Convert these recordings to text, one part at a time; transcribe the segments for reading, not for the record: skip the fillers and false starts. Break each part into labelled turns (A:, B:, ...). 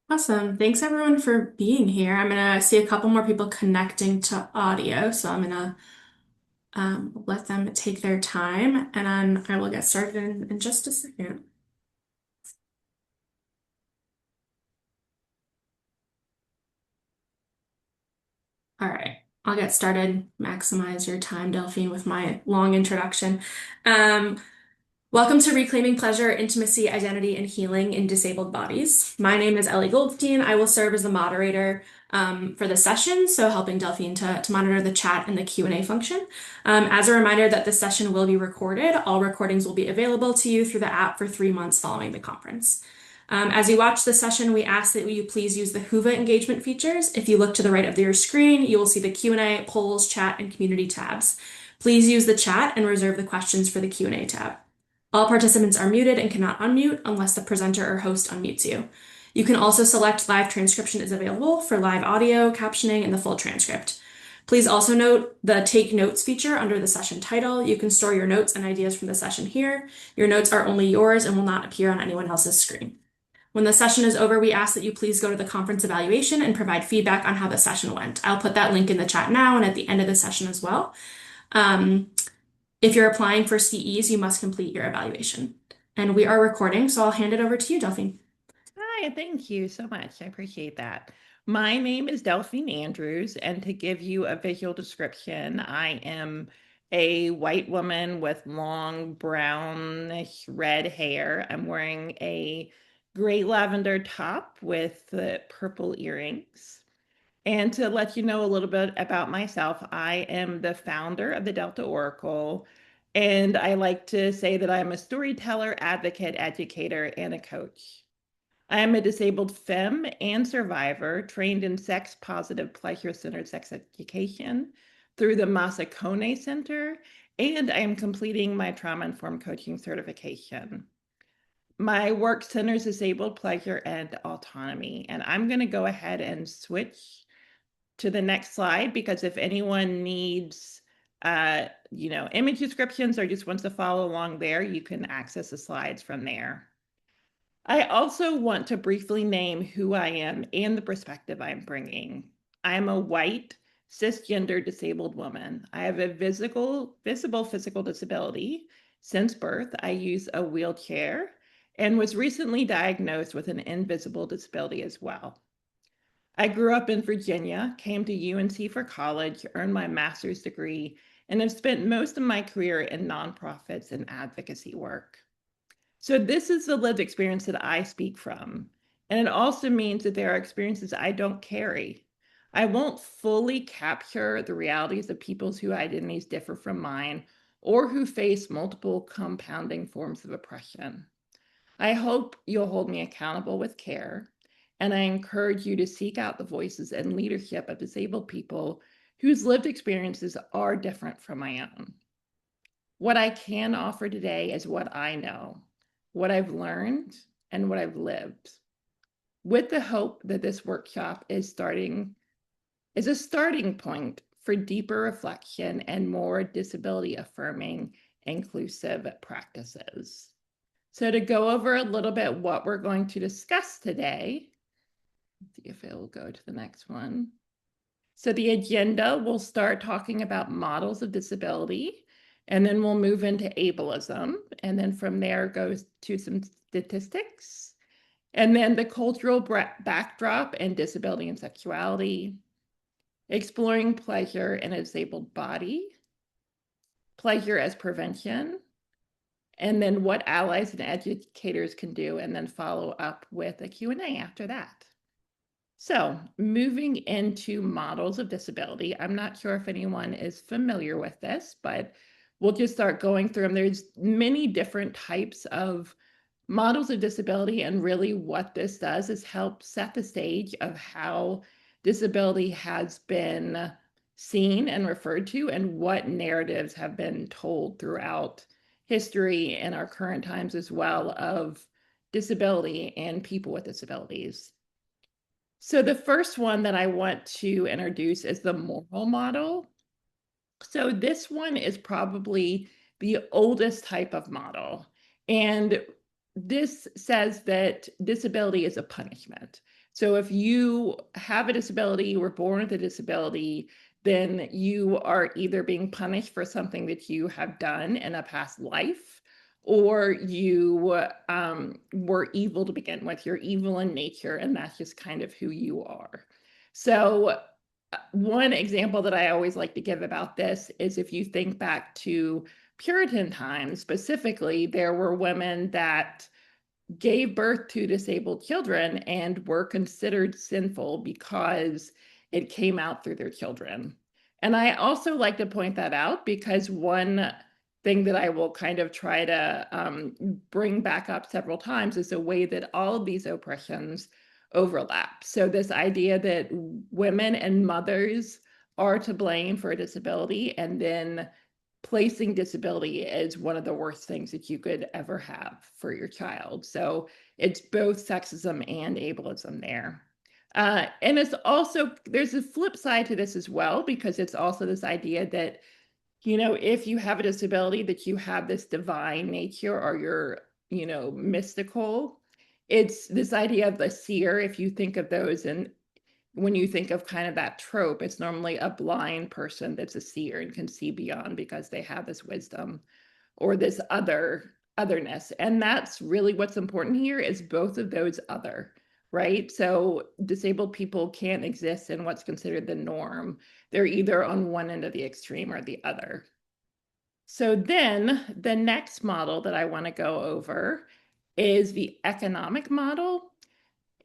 A: Awesome. Thanks everyone for being here. I'm gonna see a couple more people connecting to audio, so I'm gonna let them take their time and then I will get started in just a second. All right, I'll get started. Maximize your time, Delphine, with my long introduction. Um, Welcome to Reclaiming Pleasure, Intimacy, Identity, and Healing in Disabled Bodies. My name is Ellie Goldstein. I will serve as the moderator for the session, so helping Delphine to monitor the chat and the Q&A function. As a reminder that this session will be recorded, all recordings will be available to you through the app for 3 months following the conference. As you watch the session, we ask that you please use the Whova engagement features. If you look to the right of your screen, you will see the Q&A, polls, chat, and community tabs. Please use the chat and reserve the questions for the Q&A tab. All participants are muted and cannot unmute unless the presenter or host unmutes you. You can also select live transcription is available for live audio, captioning, and the full transcript. Please also note the Take Notes feature under the session title. You can store your notes and ideas from the session here. Your notes are only yours and will not appear on anyone else's screen. When the session is over, we ask that you please go to the conference evaluation and provide feedback on how the session went. I'll put that link in the chat now and at the end of the session as well. Um, if you're applying for CEs, you must complete your evaluation. And we are recording, so I'll hand it over to you, Delphine.
B: Hi, thank you so much. I appreciate that. My name is Delphine Andrews, and to give you a visual description, I am a white woman with long brownish red hair. I'm wearing a gray lavender top with purple earrings. And to let you know a little bit about myself, I am the founder of the Delta Oracle, and I like to say that I'm a storyteller, advocate, educator, and a coach. I am a disabled femme and survivor trained in sex-positive, pleasure-centered sex education through the Masakone Center, and I am completing my trauma-informed coaching certification. My work centers disabled pleasure and autonomy, and I'm going to go ahead and switch to the next slide because if anyone needs image descriptions or just wants to follow along there, you can access the slides from there. I also want to briefly name who I am and the perspective I'm bringing. I'm a white, cisgender disabled woman. I have a visible physical disability. Since birth, I use a wheelchair and was recently diagnosed with an invisible disability as well. I grew up in Virginia, came to UNC for college, earned my master's degree, and have spent most of my career in nonprofits and advocacy work. So this is the lived experience that I speak from. And it also means that there are experiences I don't carry. I won't fully capture the realities of people's whose identities differ from mine or who face multiple compounding forms of oppression. I hope you'll hold me accountable with care, and I encourage you to seek out the voices and leadership of disabled people whose lived experiences are different from my own. What I can offer today is what I know, what I've learned, and what I've lived, with the hope that this workshop is a starting point for deeper reflection and more disability affirming, inclusive practices. So to go over a little bit what we're going to discuss today, let's see if it will go to the next one. So the agenda, we'll start talking about models of disability, and then we'll move into ableism, and then from there goes to some statistics, and then the cultural backdrop and disability and sexuality, exploring pleasure in a disabled body, pleasure as prevention, and then what allies and educators can do, and then follow up with a Q&A after that. So moving into models of disability, I'm not sure if anyone is familiar with this, but we'll just start going through them. There's many different types of models of disability, and really what this does is help set the stage of how disability has been seen and referred to, and what narratives have been told throughout history and our current times as well of disability and people with disabilities. So the first one that I want to introduce is the moral model. So this one is probably the oldest type of model. And this says that disability is a punishment. So if you have a disability, you were born with a disability, then you are either being punished for something that you have done in a past life, or you were evil to begin with. You're evil in nature, and that's just kind of who you are. So, one example that I always like to give about this is if you think back to Puritan times, specifically, there were women that gave birth to disabled children and were considered sinful because it came out through their children. And I also like to point that out because one thing that I will kind of try to bring back up several times is the way that all of these oppressions overlap. So, this idea that women and mothers are to blame for a disability, and then placing disability is one of the worst things that you could ever have for your child. So it's both sexism and ableism there. And it's also, there's a flip side to this as well, because it's also this idea that, if you have a disability, that you have this divine nature or you're, mystical. It's this idea of the seer, if you think of those, and when you think of kind of that trope, it's normally a blind person that's a seer and can see beyond because they have this wisdom or this otherness. And that's really what's important here is both of those other, right? So disabled people can't exist in what's considered the norm. They're either on one end of the extreme or the other. So then the next model that I want to go over is the economic model.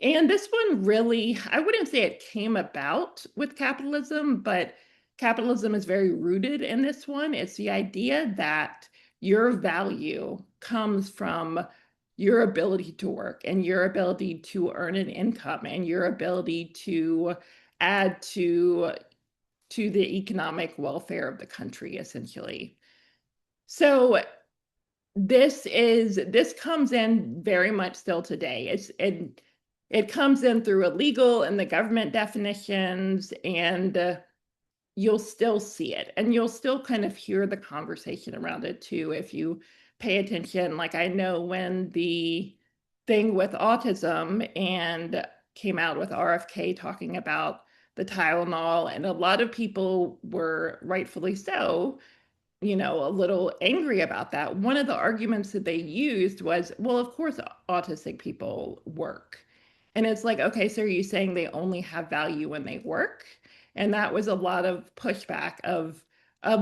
B: And this one really, I wouldn't say it came about with capitalism, but capitalism is very rooted in this one. It's the idea that your value comes from your ability to work and your ability to earn an income and your ability to add to the economic welfare of the country, essentially. So this comes in very much still today. It comes in through a legal and the government definitions, and you'll still see it, and you'll still kind of hear the conversation around it too if you pay attention. Like I know when the thing with autism and came out with RFK talking about the Tylenol, and a lot of people were rightfully so a little angry about that. One of the arguments that they used was, well, of course, autistic people work. And it's like, okay, so are you saying they only have value when they work? And that was a lot of pushback of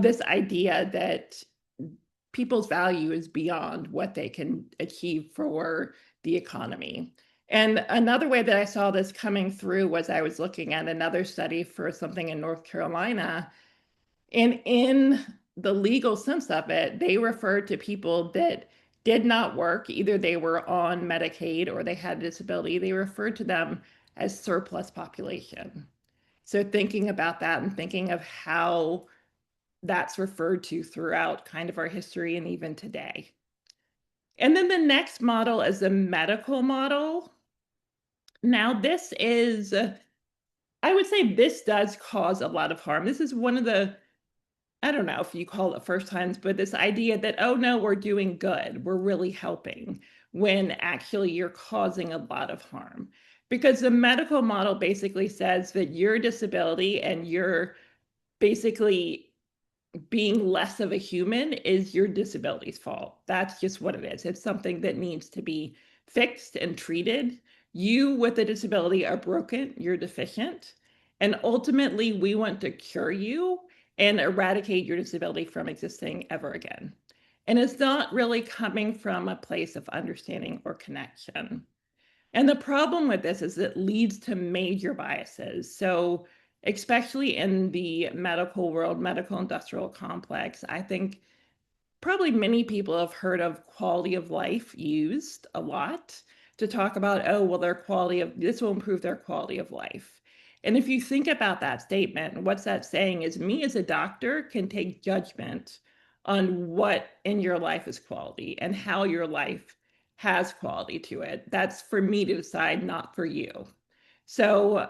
B: this idea that people's value is beyond what they can achieve for the economy. And another way that I saw this coming through was I was looking at another study for something in North Carolina, and in the legal sense of it, they referred to people that did not work, either they were on Medicaid or they had a disability, they referred to them as surplus population. So thinking about that and thinking of how that's referred to throughout kind of our history and even today. And then the next model is the medical model. Now, this is, I would say this does cause a lot of harm. This is one of the, I don't know if you call it first times, but this idea that, oh no, we're doing good, we're really helping, when actually you're causing a lot of harm. Because the medical model basically says that your disability and your basically being less of a human is your disability's fault. That's just what it is. It's something that needs to be fixed and treated. You with a disability are broken, you're deficient. And ultimately, we want to cure you and eradicate your disability from existing ever again. And it's not really coming from a place of understanding or connection. And the problem with this is it leads to major biases. So, especially in the medical world, medical industrial complex, I think probably many people have heard of quality of life used a lot to talk about, oh, well, their quality of this will improve their quality of life. And if you think about that statement, what's that saying is me as a doctor can take judgment on what in your life is quality and how your life has quality to it. That's for me to decide, not for you. So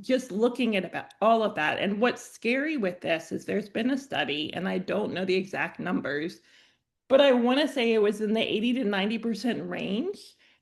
B: just looking at about all of that. And what's scary with this is there's been a study, and I don't know the exact numbers, but I want to say it was in the 80 to 90% range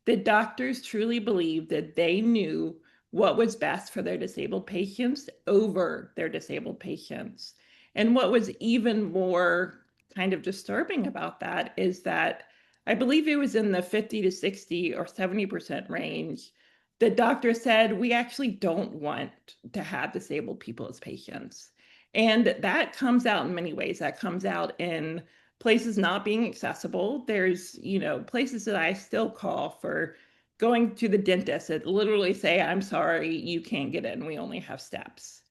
B: that doctors truly believe that they knew what was best for their disabled patients over their disabled patients. And what was even more kind of disturbing about that is that I believe it was in the 50 to 60 or 70% range. The doctor said, we actually don't want to have disabled people as patients. And that comes out in many ways. That comes out in places not being accessible. There's, places that I still call for going to the dentist that literally say, I'm sorry, you can't get in. We only have steps.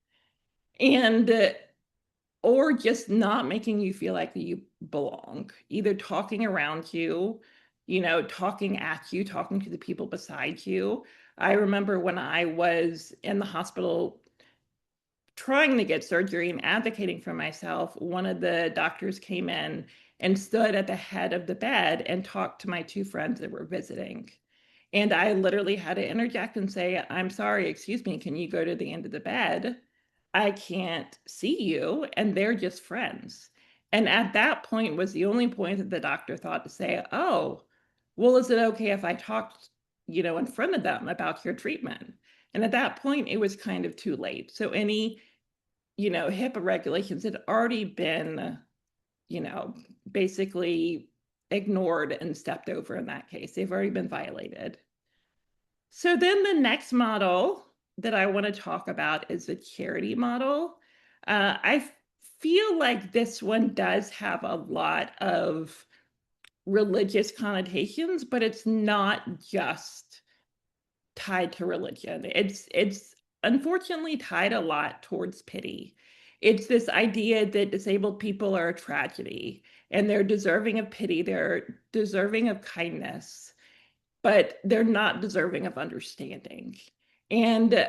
B: And or just not making you feel like you belong, either talking around you, talking at you, talking to the people beside you. I remember when I was in the hospital trying to get surgery and advocating for myself, one of the doctors came in and stood at the head of the bed and talked to my two friends that were visiting. And I literally had to interject and say, I'm sorry, excuse me, can you go to the end of the bed? I can't see you. And they're just friends. And at that point was the only point that the doctor thought to say, oh, well, is it okay if I talked, in front of them about your treatment? And at that point, it was kind of too late. So any, HIPAA regulations had already been, you know, basically ignored and stepped over in that case. They've already been violated. So then the next model that I want to talk about is the charity model. I feel like this one does have a lot of religious connotations, but it's not just tied to religion. It's unfortunately tied a lot towards pity. It's this idea that disabled people are a tragedy and they're deserving of pity, they're deserving of kindness, but they're not deserving of understanding. And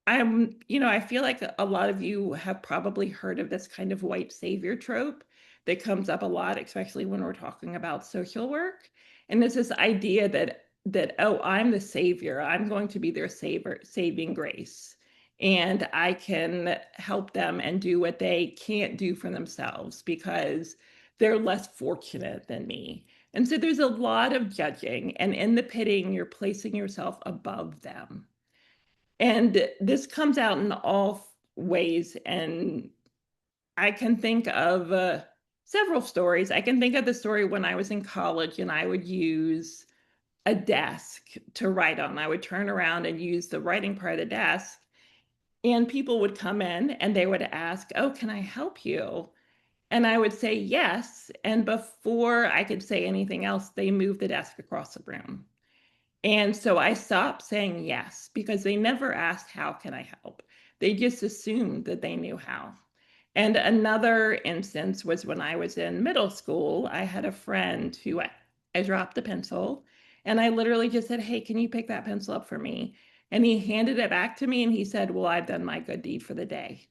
B: I feel like a lot of you have probably heard of this kind of white savior trope that comes up a lot, especially when we're talking about social work. And it's this idea that oh, I'm the savior. I'm going to be their savior, saving grace. And I can help them and do what they can't do for themselves because they're less fortunate than me. And so there's a lot of judging, and in the pitting, you're placing yourself above them. And this comes out in all ways. And I can think of several stories. I can think of the story when I was in college and I would use a desk to write on. I would turn around and use the writing part of the desk, and people would come in and they would ask, oh, can I help you? And I would say yes. And before I could say anything else, they moved the desk across the room. And so I stopped saying yes because they never asked, how can I help? They just assumed that they knew how. And another instance was when I was in middle school. I had a friend who I dropped a pencil and I literally just said, hey, can you pick that pencil up for me? And he handed it back to me and he said, well, I've done my good deed for the day.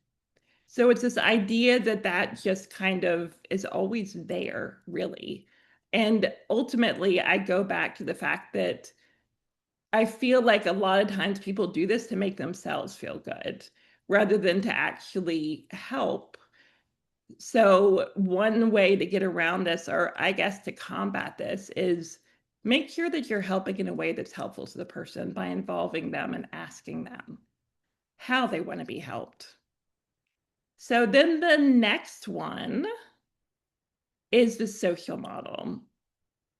B: So it's this idea that that just kind of is always there, really. And ultimately, I go back to the fact that I feel like a lot of times people do this to make themselves feel good rather than to actually help. So, one way to get around this, or I guess to combat this, is make sure that you're helping in a way that's helpful to the person by involving them and asking them how they want to be helped. So, then the next one is the social model.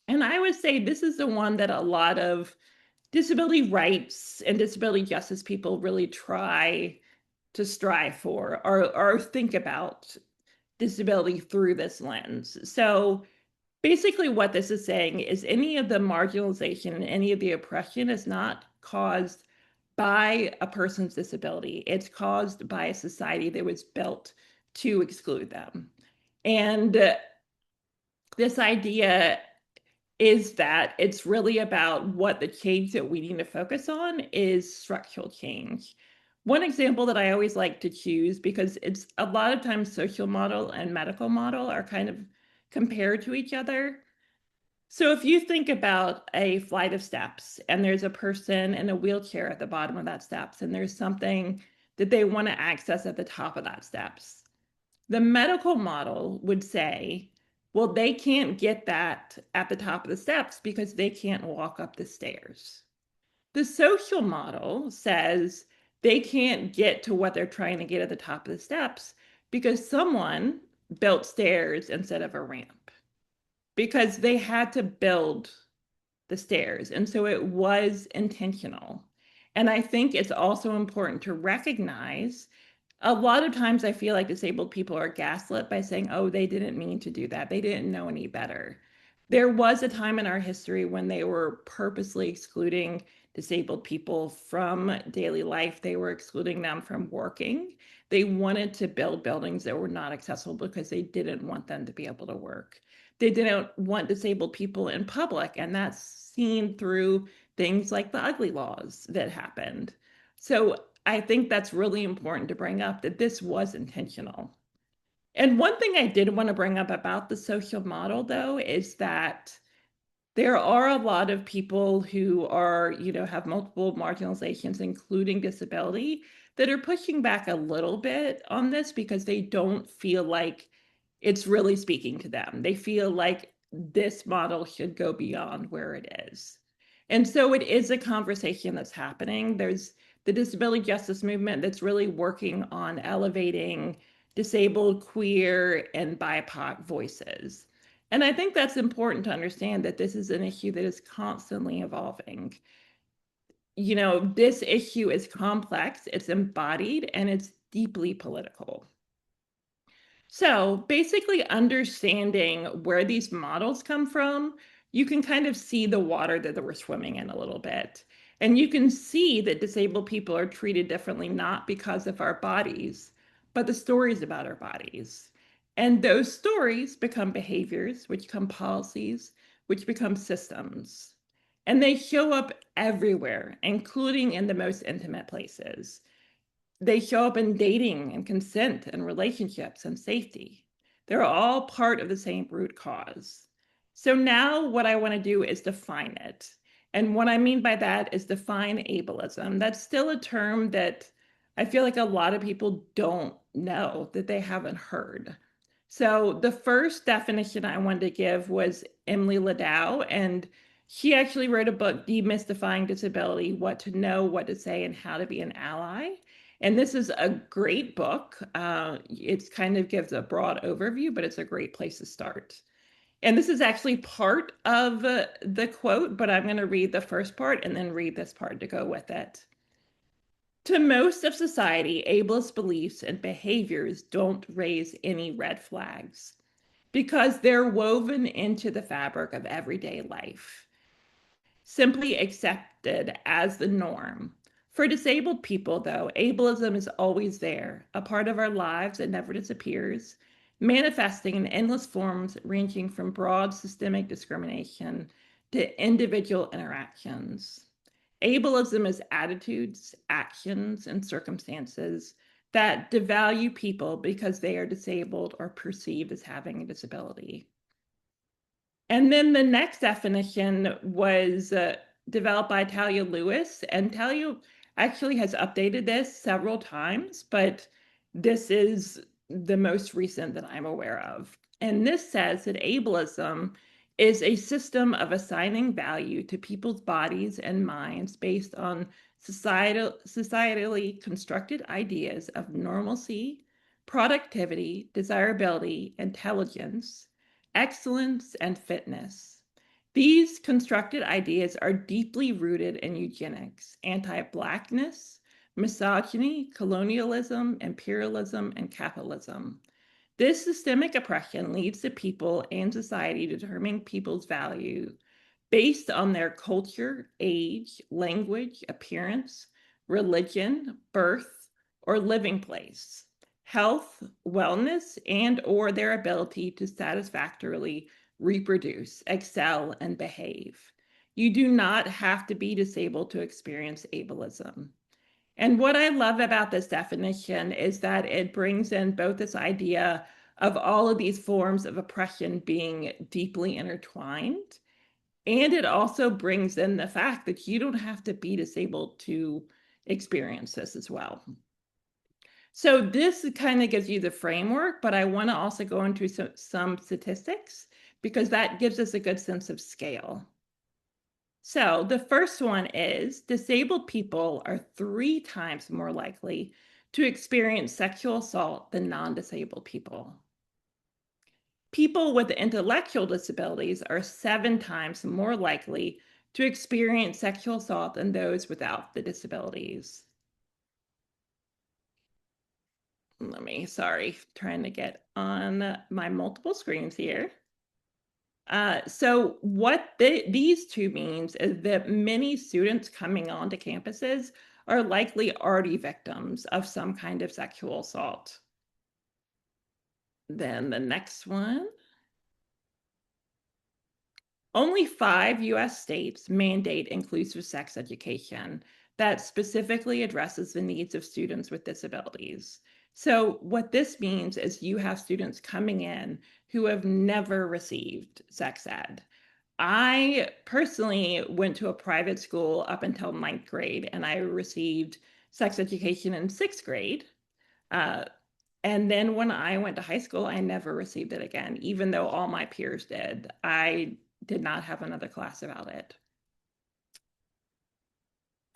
B: And I would say this is the one that a lot of disability rights and disability justice people really try to strive for or think about disability through this lens. So basically what this is saying is any of the marginalization and any of the oppression is not caused by a person's disability. It's caused by a society that was built to exclude them. And this idea is that it's really about what the change that we need to focus on is structural change. One example that I always like to choose, because it's a lot of times social model and medical model are kind of compared to each other. So if you think about a flight of steps and there's a person in a wheelchair at the bottom of that steps and there's something that they want to access at the top of that steps, the medical model would say, well, they can't get that at the top of the steps because they can't walk up the stairs. The social model says they can't get to what they're trying to get at the top of the steps because someone built stairs instead of a ramp, because they had to build the stairs. And so it was intentional. And I think it's also important to recognize a lot of times I feel like disabled people are gaslit by saying, oh, they didn't mean to do that. They didn't know any better. There was a time in our history when they were purposely excluding disabled people from daily life. They were excluding them from working. They wanted to build buildings that were not accessible because they didn't want them to be able to work. They didn't want disabled people in public, and that's seen through things like the ugly laws that happened. So I think that's really important to bring up that this was intentional. And one thing I did want to bring up about the social model, though, is that there are a lot of people who are, have multiple marginalizations, including disability, that are pushing back a little bit on this because they don't feel like it's really speaking to them. They feel like this model should go beyond where it is. And so it is a conversation that's happening. There's the disability justice movement that's really working on elevating disabled, queer, and BIPOC voices. And I think that's important to understand that this is an issue that is constantly evolving. This issue is complex, it's embodied, and it's deeply political. So basically, understanding where these models come from, you can kind of see the water that we're swimming in a little bit. And you can see that disabled people are treated differently, not because of our bodies, but the stories about our bodies. And those stories become behaviors, which become policies, which become systems. And they show up everywhere, including in the most intimate places. They show up in dating and consent and relationships and safety. They're all part of the same root cause. So now what I want to do is define it. And what I mean by that is define ableism. That's still a term that I feel like a lot of people don't know, that they haven't heard. So the first definition I wanted to give was Emily Ladau, and she actually wrote a book, Demystifying Disability: What to Know, What to Say, and How to Be an Ally. And this is a great book. It kind of gives a broad overview, but it's a great place to start. And this is actually part of the quote, but I'm going to read the first part and then read this part to go with it. To most of society, ableist beliefs and behaviors don't raise any red flags because they're woven into the fabric of everyday life, simply accepted as the norm. For disabled people, though, ableism is always there, a part of our lives that never disappears, manifesting in endless forms ranging from broad systemic discrimination to individual interactions. Ableism is attitudes, actions, and circumstances that devalue people because they are disabled or perceived as having a disability. And then the next definition was developed by Talia Lewis, and Talia actually has updated this several times, but this is the most recent that I'm aware of. And this says that ableism is a system of assigning value to people's bodies and minds based on societally constructed ideas of normalcy, productivity, desirability, intelligence, excellence, and fitness. These constructed ideas are deeply rooted in eugenics, anti-Blackness, misogyny, colonialism, imperialism, and capitalism. This systemic oppression leads to people and society determining people's value based on their culture, age, language, appearance, religion, birth, or living place, health, wellness, and or their ability to satisfactorily reproduce, excel, and behave. You do not have to be disabled to experience ableism. And what I love about this definition is that it brings in both this idea of all of these forms of oppression being deeply intertwined, and it also brings in the fact that you don't have to be disabled to experience this as well. So this kind of gives you the framework, but I want to also go into some statistics because that gives us a good sense of scale. So the first one is disabled people are 3 times more likely to experience sexual assault than non-disabled people. People with intellectual disabilities are 7 times more likely to experience sexual assault than those without the disabilities. Sorry, trying to get on my multiple screens here. So what these two means is that many students coming onto campuses are likely already victims of some kind of sexual assault. Then the next one. Only 5 US states mandate inclusive sex education that specifically addresses the needs of students with disabilities. So, what this means is you have students coming in who have never received sex ed. I personally went to a private school up until 9th grade, and I received sex education in 6th grade. Uh, and then when I went to high school, I never received it again, even though all my peers did. I did not have another class about it.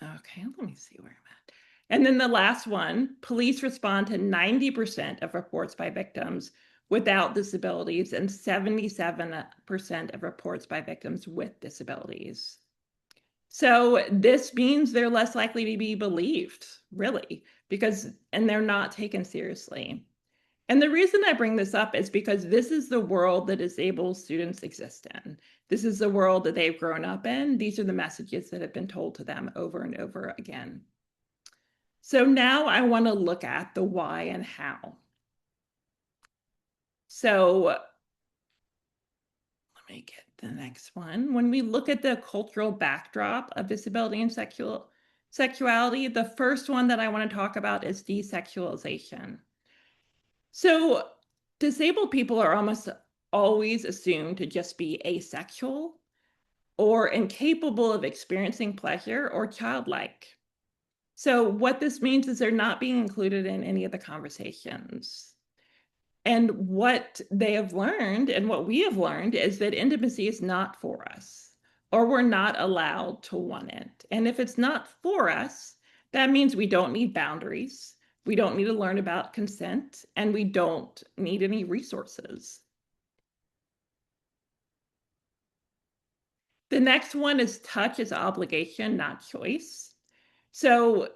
B: Okay, let me see where I'm at. And then the last one, police respond to 90% of reports by victims without disabilities and 77% of reports by victims with disabilities. So this means they're less likely to be believed, really, and they're not taken seriously. And the reason I bring this up is because this is the world that disabled students exist in. This is the world that they've grown up in. These are the messages that have been told to them over and over again. So now I want to look at the why and how. So let me get the next one. When we look at the cultural backdrop of disability and sexuality, the first one that I want to talk about is desexualization. So disabled people are almost always assumed to just be asexual or incapable of experiencing pleasure or childlike. So what this means is they're not being included in any of the conversations. And what they have learned and what we have learned is that intimacy is not for us, or we're not allowed to want it. And if it's not for us, that means we don't need boundaries. We don't need to learn about consent, and we don't need any resources. The next one is touch is obligation, not choice. So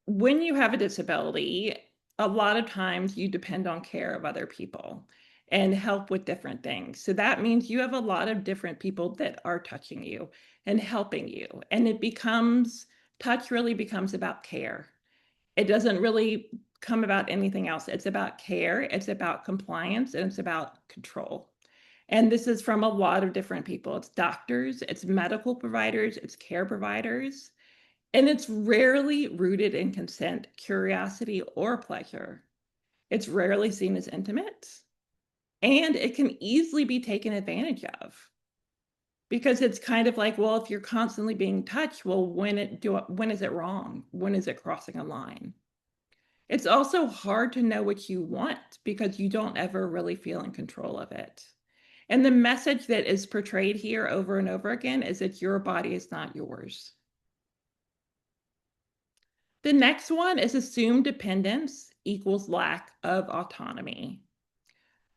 B: when you have a disability, a lot of times you depend on care of other people and help with different things. So that means you have a lot of different people that are touching you and helping you. And touch really becomes about care. It doesn't really come about anything else. It's about care, it's about compliance, and it's about control. And this is from a lot of different people. It's doctors, it's medical providers, it's care providers. And it's rarely rooted in consent, curiosity, or pleasure. It's rarely seen as intimate. And it can easily be taken advantage of because it's kind of like, well, if you're constantly being touched, well, when is it wrong? When is it crossing a line? It's also hard to know what you want because you don't ever really feel in control of it. And the message that is portrayed here over and over again is that your body is not yours. The next one is assumed dependence equals lack of autonomy.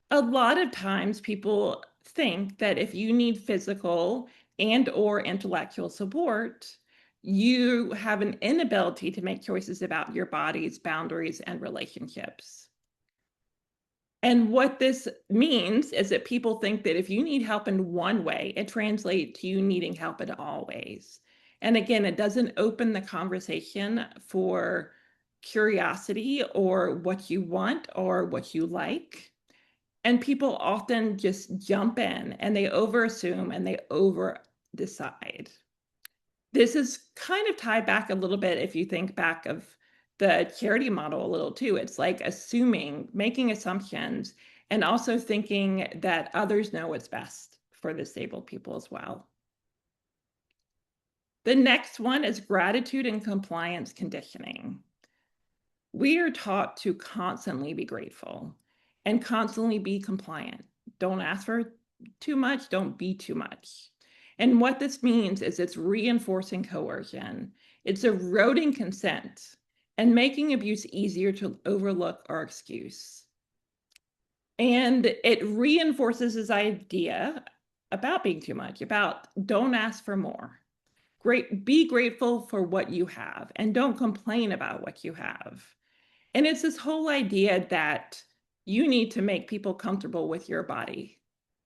B: A lot of times people think that if you need physical and or intellectual support, you have an inability to make choices about your body's boundaries and relationships. And what this means is that people think that if you need help in one way, it translates to you needing help in all ways. And again, it doesn't open the conversation for curiosity or what you want or what you like. And people often just jump in and they overassume and they over decide. This is kind of tied back a little bit if you think back of the charity model a little too. It's like assuming, making assumptions, and also thinking that others know what's best for disabled people as well. The next one is gratitude and compliance conditioning. We are taught to constantly be grateful and constantly be compliant. Don't ask for too much, don't be too much. And what this means is it's reinforcing coercion, it's eroding consent, and making abuse easier to overlook or excuse. And it reinforces this idea about being too much, about don't ask for more. Be grateful for what you have and don't complain about what you have. And it's this whole idea that you need to make people comfortable with your body.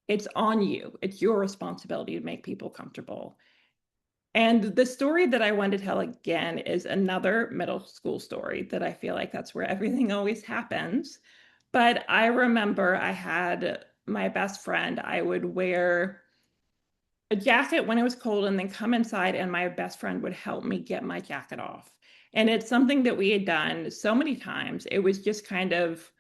B: It's on you. It's your responsibility to make people comfortable. And the story that I want to tell again is another middle school story that I feel like that's where everything always happens. But I remember I had my best friend, I would wear a jacket when it was cold and then come inside, and my best friend would help me get my jacket off. And it's something that we had done so many times. It was just kind of,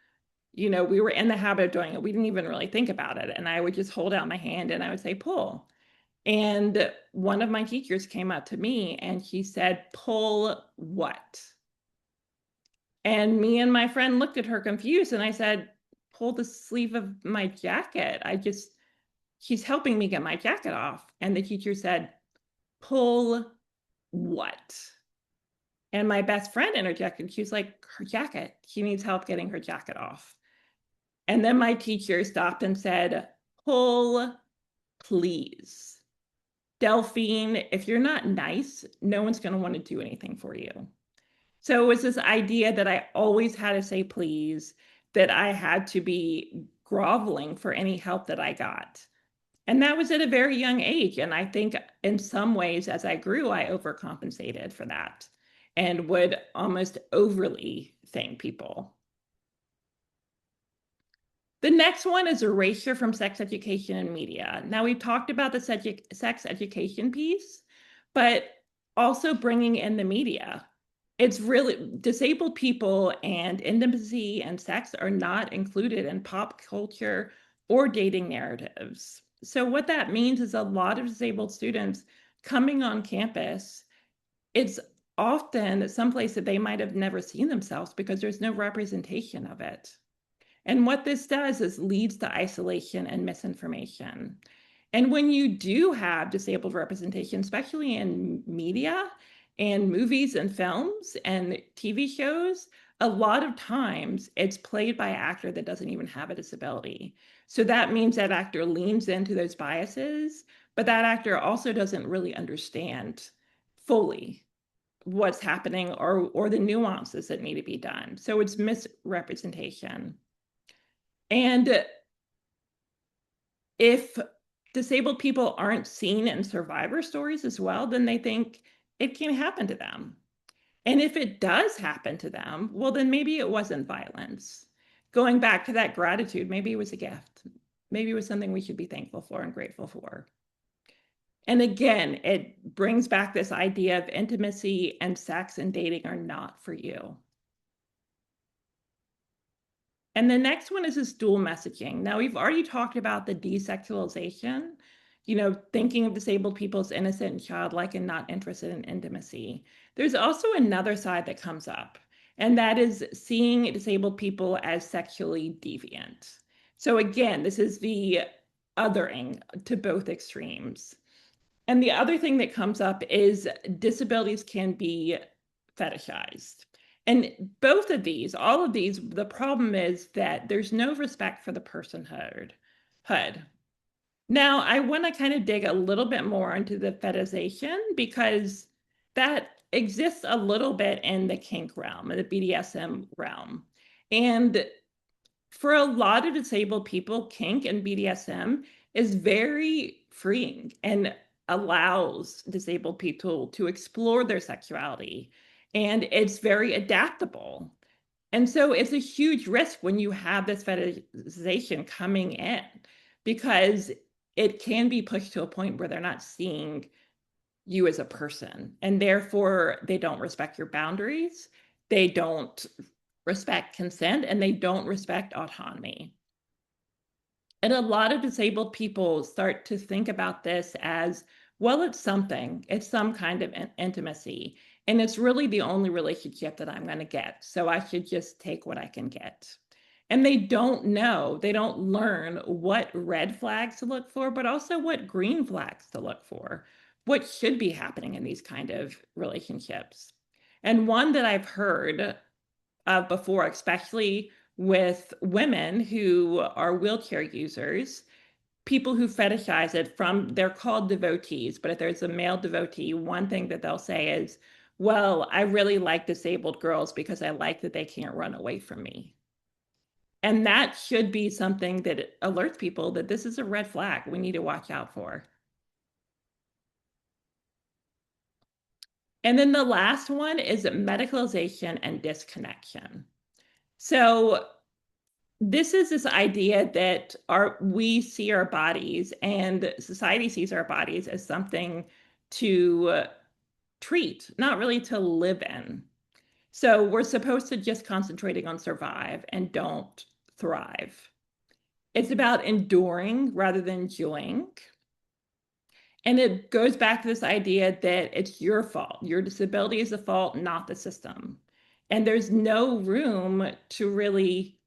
B: we were in the habit of doing it. We didn't even really think about it. And I would just hold out my hand and I would say, pull. And one of my teachers came up to me and she said, pull what? And me and my friend looked at her confused. And I said, pull the sleeve of my jacket. She's helping me get my jacket off. And the teacher said, pull what? And my best friend interjected. She was like, her jacket. She needs help getting her jacket off. And then my teacher stopped and said, pull, please. Delphine, if you're not nice, no one's going to want to do anything for you. So it was this idea that I always had to say please, that I had to be groveling for any help that I got. And that was at a very young age. And I think in some ways, as I grew, I overcompensated for that and would almost overly thank people. The next one is erasure from sex education and media. Now, we've talked about the sex education piece, but also bringing in the media. It's really disabled people and intimacy and sex are not included in pop culture or dating narratives. So, what that means is a lot of disabled students coming on campus, it's often someplace that they might have never seen themselves because there's no representation of it. And what this does is leads to isolation and misinformation. And when you do have disabled representation, especially in media and movies and films and TV shows, a lot of times it's played by an actor that doesn't even have a disability. So that means that actor leans into those biases, but that actor also doesn't really understand fully what's happening or the nuances that need to be done. So it's misrepresentation. And if disabled people aren't seen in survivor stories as well, then they think it can happen to them. And if it does happen to them, well, then maybe it wasn't violence. Going back to that gratitude, maybe it was a gift. Maybe it was something we should be thankful for and grateful for. And again, it brings back this idea of intimacy and sex and dating are not for you. And the next one is this dual messaging. Now, we've already talked about the desexualization, thinking of disabled people as innocent and childlike and not interested in intimacy. There's also another side that comes up, and that is seeing disabled people as sexually deviant. So again, this is the othering to both extremes. And the other thing that comes up is disabilities can be fetishized. And both of these, all of these, the problem is that there's no respect for the personhood. Now, I want to kind of dig a little bit more into the fetishization because that exists a little bit in the kink realm, the BDSM realm. And for a lot of disabled people, kink and BDSM is very freeing and allows disabled people to explore their sexuality. And it's very adaptable. And so it's a huge risk when you have this fetishization coming in because it can be pushed to a point where they're not seeing you as a person. And therefore, they don't respect your boundaries. They don't respect consent and they don't respect autonomy. And a lot of disabled people start to think about this as, well, it's something, it's some kind of intimacy. And it's really the only relationship that I'm going to get. So I should just take what I can get. And they don't know, they don't learn what red flags to look for, but also what green flags to look for, what should be happening in these kind of relationships. And one that I've heard of before, especially with women who are wheelchair users, people who fetishize it from, they're called devotees, but if there's a male devotee, one thing that they'll say is, well, I really like disabled girls because I like that they can't run away from me. And that should be something that alerts people that this is a red flag we need to watch out for. And then the last one is medicalization and disconnection. So this is this idea that we see our bodies and society sees our bodies as something to treat, not really to live in. So we're supposed to just concentrating on survive and don't thrive. It's about enduring rather than enjoying. And it goes back to this idea that it's your fault. Your disability is the fault, not the system. And there's no room to really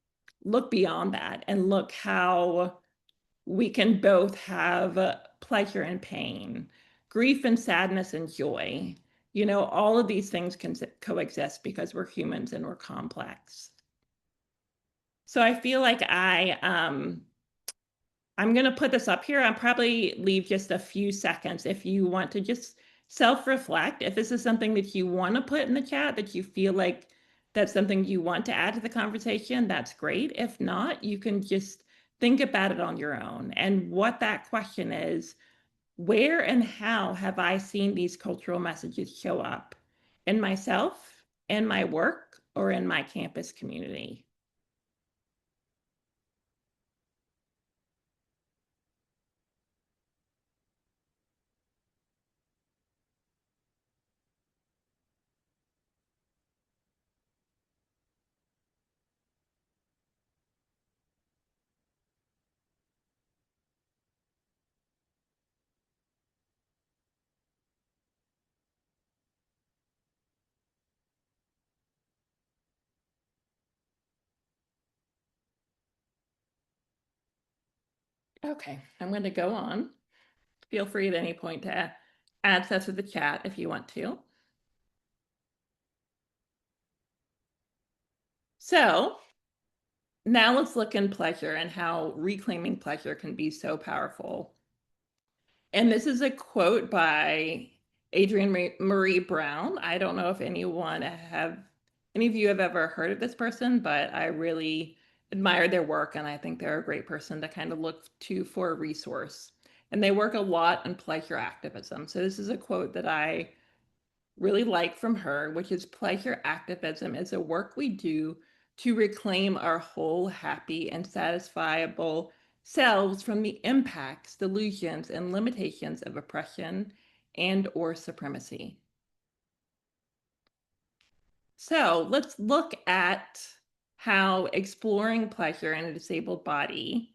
B: look beyond that and look how we can both have pleasure and pain, grief and sadness and joy. You know, all of these things can coexist because we're humans and we're complex. So I feel like I'm going to put this up here. I'll probably leave just a few seconds if you want to just self-reflect. If this is something that you want to put in the chat, that you feel like that's something you want to add to the conversation, that's great. If not, you can just think about it on your own. And what that question is, where and how have I seen these cultural messages show up in myself, in my work, or in my campus community? Okay, I'm going to go on. Feel free at any point to add stuff to the chat if you want to. So now let's look in pleasure and how reclaiming pleasure can be so powerful. And this is a quote by Adrienne Marie Brown. I don't know if any of you have ever heard of this person, but I really admire their work and I think they're a great person to kind of look to for a resource. And they work a lot in pleasure activism. So this is a quote that I really like from her, which is pleasure activism is a work we do to reclaim our whole, happy, and satisfiable selves from the impacts, delusions, and limitations of oppression and or supremacy. So let's look at how exploring pleasure in a disabled body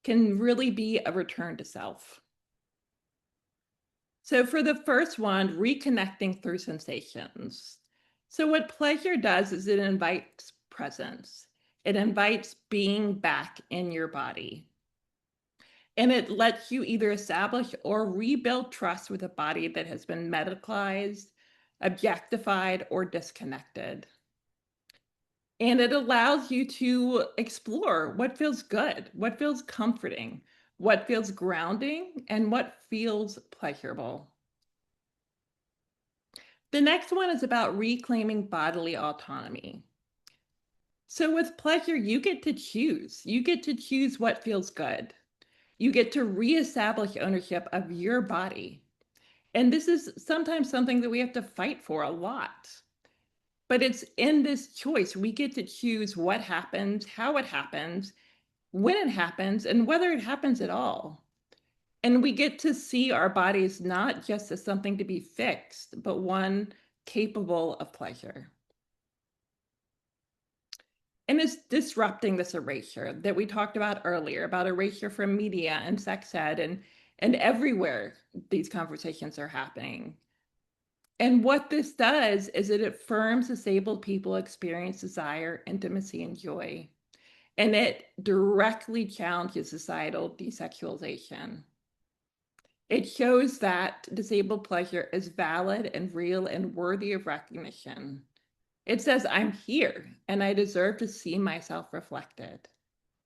B: can really be a return to self. So for the first one, reconnecting through sensations. So what pleasure does is it invites presence. It invites being back in your body. And it lets you either establish or rebuild trust with a body that has been medicalized, objectified, or disconnected. And it allows you to explore what feels good, what feels comforting, what feels grounding, and what feels pleasurable. The next one is about reclaiming bodily autonomy. So, with pleasure, you get to choose. You get to choose what feels good. You get to reestablish ownership of your body. And this is sometimes something that we have to fight for a lot. But it's in this choice. We get to choose what happens, how it happens, when it happens, and whether it happens at all. And we get to see our bodies not just as something to be fixed, but one capable of pleasure. And it's disrupting this erasure that we talked about earlier, about erasure from media and sex ed and everywhere these conversations are happening. And what this does is it affirms disabled people experience desire, intimacy, and joy. and it directly challenges societal desexualization. It shows that disabled pleasure is valid and real and worthy of recognition. It says, I'm here and I deserve to see myself reflected.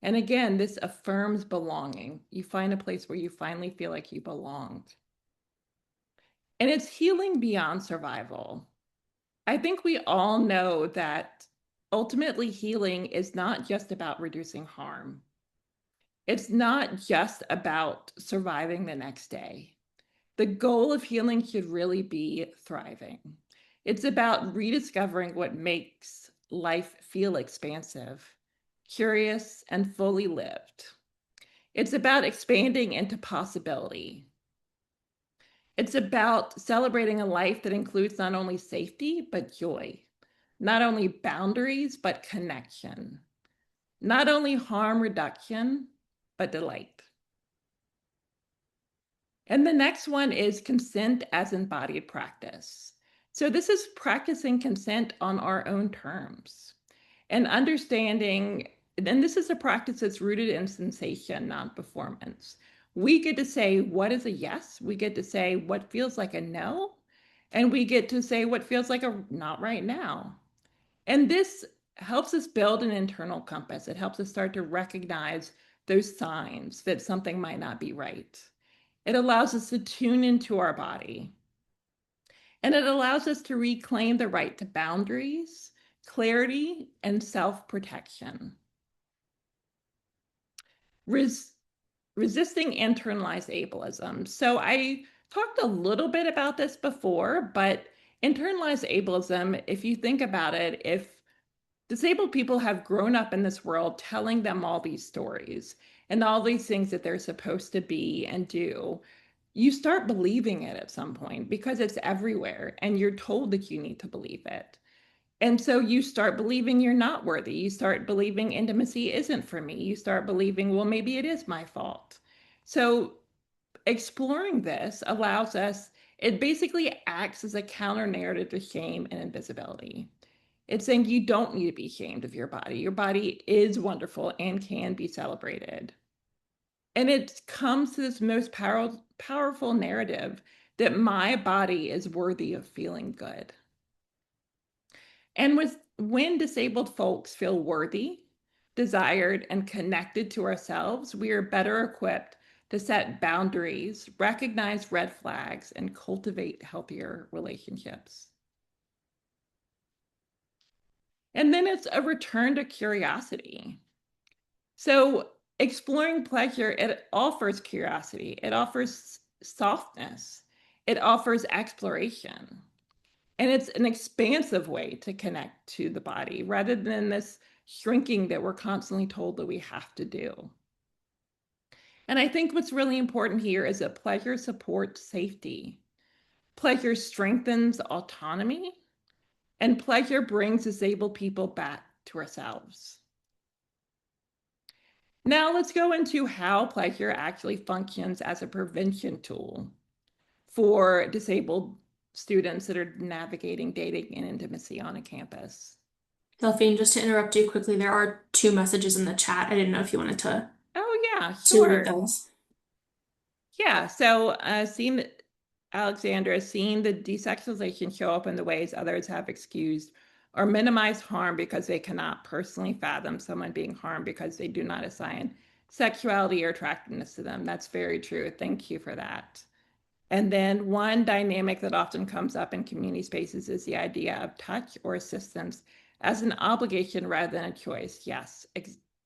B: And again, this affirms belonging. You find a place where you finally feel like you belong. And it's healing beyond survival. I think we all know that ultimately healing is not just about reducing harm. It's not just about surviving the next day. The goal of healing should really be thriving. It's about rediscovering what makes life feel expansive, curious, and fully lived. It's about expanding into possibility. It's about celebrating a life that includes not only safety, but joy, not only boundaries, but connection, not only harm reduction, but delight. And the next one is consent as embodied practice. So, this is practicing consent on our own terms and understanding, and this is a practice that's rooted in sensation, not performance. We get to say what is a yes, we get to say what feels like a no, and we get to say what feels like a not right now. And this helps us build an internal compass. It helps us start to recognize those signs that something might not be right. It allows us to tune into our body. And it allows us to reclaim the right to boundaries, clarity, and self protection. Res- Resisting internalized ableism. So I talked a little bit about this before, but internalized ableism, if you think about it, if disabled people have grown up in this world telling them all these stories and all these things that they're supposed to be and do, you start believing it at some point because it's everywhere and you're told that you need to believe it. And so you start believing you're not worthy. You start believing intimacy isn't for me. You start believing, well, maybe it is my fault. So exploring this allows us, it basically acts as a counter narrative to shame and invisibility. It's saying you don't need to be ashamed of your body. Your body is wonderful and can be celebrated. And it comes to this most powerful narrative that my body is worthy of feeling good. And when disabled folks feel worthy, desired, and connected to ourselves, we are better equipped to set boundaries, recognize red flags, and cultivate healthier relationships. And then it's a return to curiosity. So, exploring pleasure, it offers curiosity, it offers softness, it offers exploration. And it's an expansive way to connect to the body rather than this shrinking that we're constantly told that we have to do. And I think what's really important here is that pleasure supports safety. Pleasure strengthens autonomy, and pleasure brings disabled people back to ourselves. Now let's go into how pleasure actually functions as a prevention tool for disabled students that are navigating dating and intimacy on a campus.
A: Delphine, just to interrupt you quickly, there are two messages in the chat. I didn't know if you wanted
B: Oh, yeah,
A: to read
B: sure.
A: those.
B: Yeah, so seeing Alexandra, seeing the desexualization show up in the ways others have excused or minimized harm because they cannot personally fathom someone being harmed because they do not assign sexuality or attractiveness to them. That's very true. Thank you for that. And then one dynamic that often comes up in community spaces is the idea of touch or assistance as an obligation rather than a choice. Yes,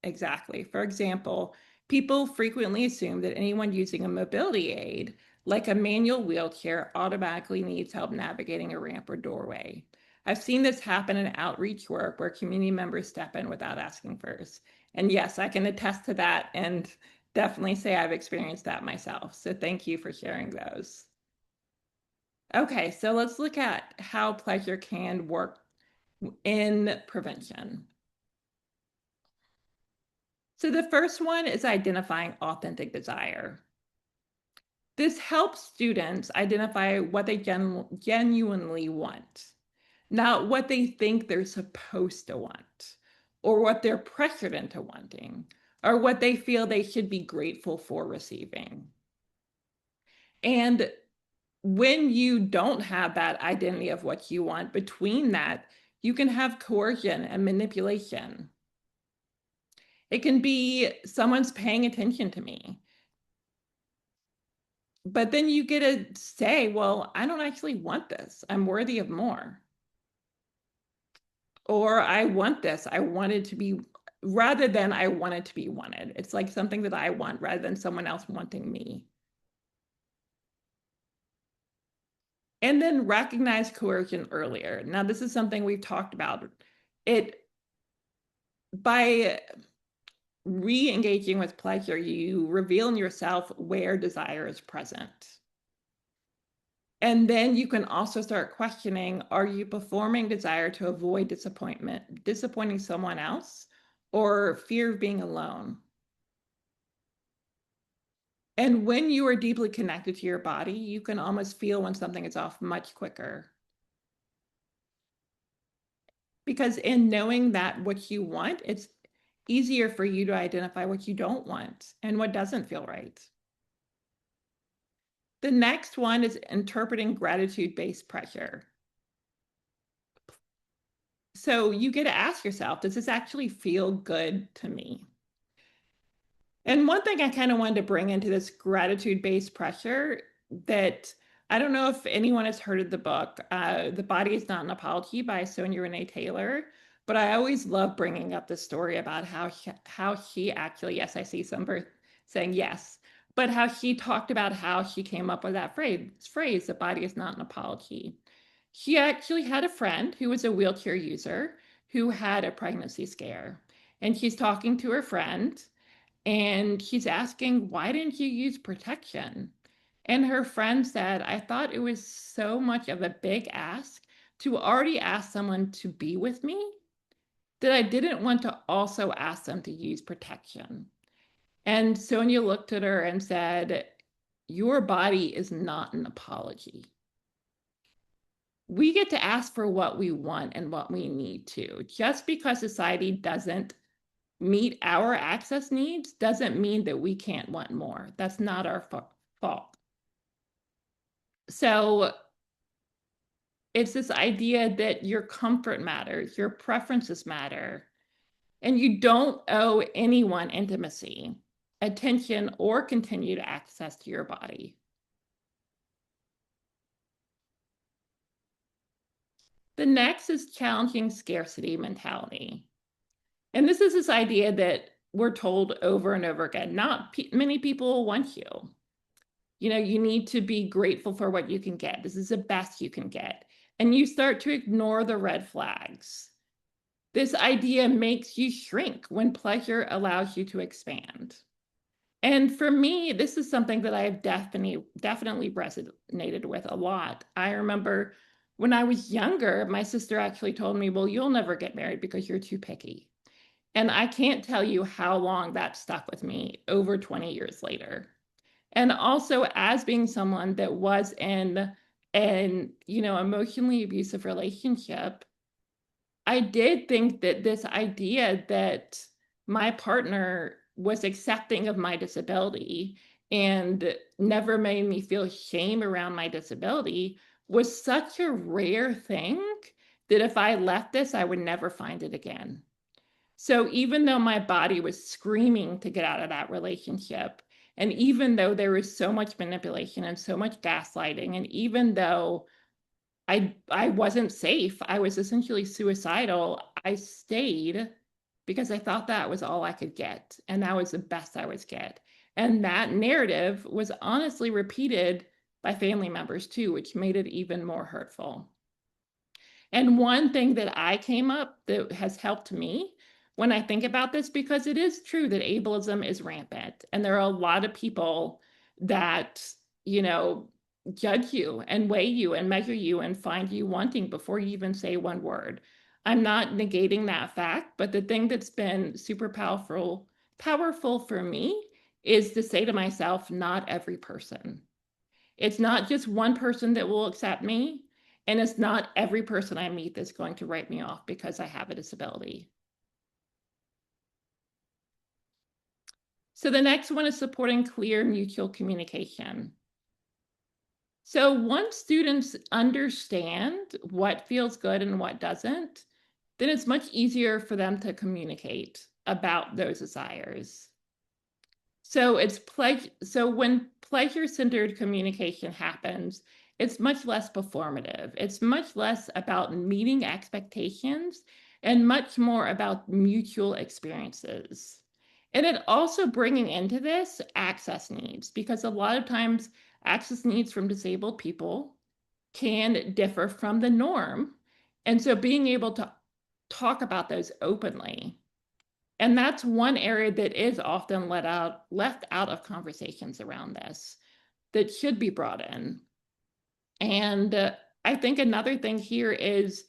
B: exactly. For example, people frequently assume that anyone using a mobility aid, like a manual wheelchair, automatically needs help navigating a ramp or doorway. I've seen this happen in outreach work where community members step in without asking first. And yes, I can attest to that and definitely say I've experienced that myself. So thank you for sharing those. Okay, so let's look at how pleasure can work in prevention. So the first one is identifying authentic desire. This helps students identify what they genuinely want, not what they think they're supposed to want or what they're pressured into wanting, or what they feel they should be grateful for receiving. And when you don't have that identity of what you want, between that, you can have coercion and manipulation. It can be someone's paying attention to me, but then you get to say, well, I don't actually want this. I'm worthy of more. Or I want this. I wanted to be, rather than I wanted to be wanted. It's like something that I want rather than someone else wanting me. And then recognize coercion earlier. Now, this is something we've talked about. It by re-engaging with pleasure, you reveal in yourself where desire is present. And then you can also start questioning, are you performing desire to avoid disappointment, disappointing someone else, or fear of being alone? And when you are deeply connected to your body, you can almost feel when something is off much quicker. Because in knowing that what you want, it's easier for you to identify what you don't want and what doesn't feel right. The next one is interpreting gratitude-based pressure. So you get to ask yourself, does this actually feel good to me? And one thing I kind of wanted to bring into this gratitude-based pressure that I don't know if anyone has heard of the book, The Body is Not an Apology by Sonia Renee Taylor, but I always love bringing up the story about how she actually, yes, I see some saying yes, but how she talked about how she came up with that phrase, the body is not an apology. She actually had a friend who was a wheelchair user who had a pregnancy scare. And she's talking to her friend and she's asking, why didn't you use protection? And her friend said, I thought it was so much of a big ask to already ask someone to be with me that I didn't want to also ask them to use protection. And Sonia looked at her and said, your body is not an apology. We get to ask for what we want and what we need to. Just because society doesn't meet our access needs doesn't mean that we can't want more. That's not our fault. So it's this idea that your comfort matters, your preferences matter, and you don't owe anyone intimacy, attention, or continued access to your body. The next is challenging scarcity mentality. And this is this idea that we're told over and over again, not many people want you. You know, you need to be grateful for what you can get. This is the best you can get. And you start to ignore the red flags. This idea makes you shrink when pleasure allows you to expand. And for me, this is something that I've definitely resonated with a lot. I remember when I was younger, my sister actually told me, well, you'll never get married because you're too picky. And I can't tell you how long that stuck with me over 20 years later. And also as being someone that was in an, emotionally abusive relationship, I did think that this idea that my partner was accepting of my disability and never made me feel shame around my disability was such a rare thing that if I left this, I would never find it again. So even though my body was screaming to get out of that relationship, and even though there was so much manipulation and so much gaslighting, and even though I wasn't safe, I was essentially suicidal, I stayed because I thought that was all I could get, and that was the best I was get. And that narrative was honestly repeated by family members too, which made it even more hurtful. And one thing that I came up that has helped me when I think about this, because it is true that ableism is rampant, and there are a lot of people that, judge you and weigh you and measure you and find you wanting before you even say one word. I'm not negating that fact, but the thing that's been super powerful for me is to say to myself, not every person. It's not just one person that will accept me, and it's not every person I meet that's going to write me off because I have a disability. So the next one is supporting clear mutual communication. So once students understand what feels good and what doesn't, then it's much easier for them to communicate about those desires. So when pleasure-centered communication happens, it's much less performative. It's much less about meeting expectations and much more about mutual experiences. And it also bringing into this access needs, because a lot of times access needs from disabled people can differ from the norm. And so being able to talk about those openly, and that's one area that is often left out of conversations around this that should be brought in. And I think another thing here is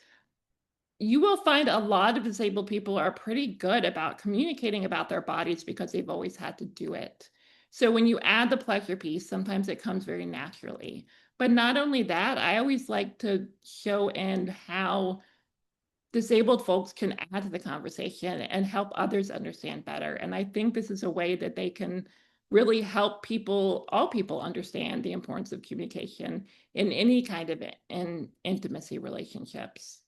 B: you will find a lot of disabled people are pretty good about communicating about their bodies because they've always had to do it. So when you add the pleasure piece, sometimes it comes very naturally. But not only that, I always like to show in how disabled folks can add to the conversation and help others understand better. And I think this is a way that they can really help people, all people, understand the importance of communication in any kind of intimacy relationships.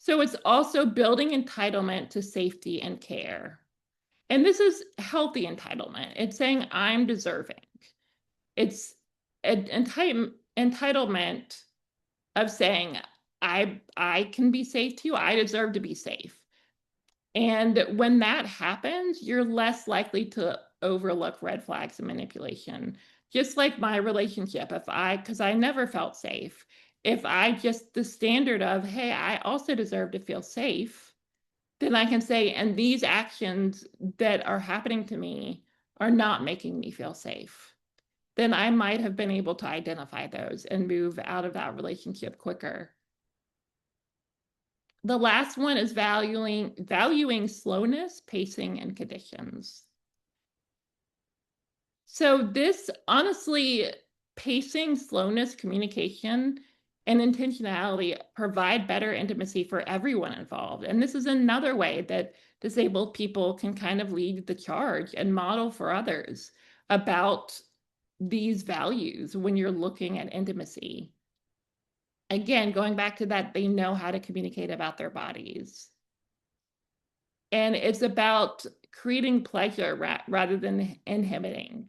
B: So it's also building entitlement to safety and care. And this is healthy entitlement. It's saying I'm deserving. It's an entitlement of saying I can be safe too. I deserve to be safe. And when that happens, you're less likely to overlook red flags and manipulation. Just like my relationship, because I never felt safe, if I just the standard of, hey, I also deserve to feel safe, then I can say, and these actions that are happening to me are not making me feel safe. Then I might have been able to identify those and move out of that relationship quicker. The last one is valuing slowness, pacing, and conditions. So this honestly, pacing, slowness, communication, and intentionality provide better intimacy for everyone involved. And this is another way that disabled people can kind of lead the charge and model for others about these values when you're looking at intimacy. Again, going back to that, they know how to communicate about their bodies. And it's about creating pleasure rather than inhibiting.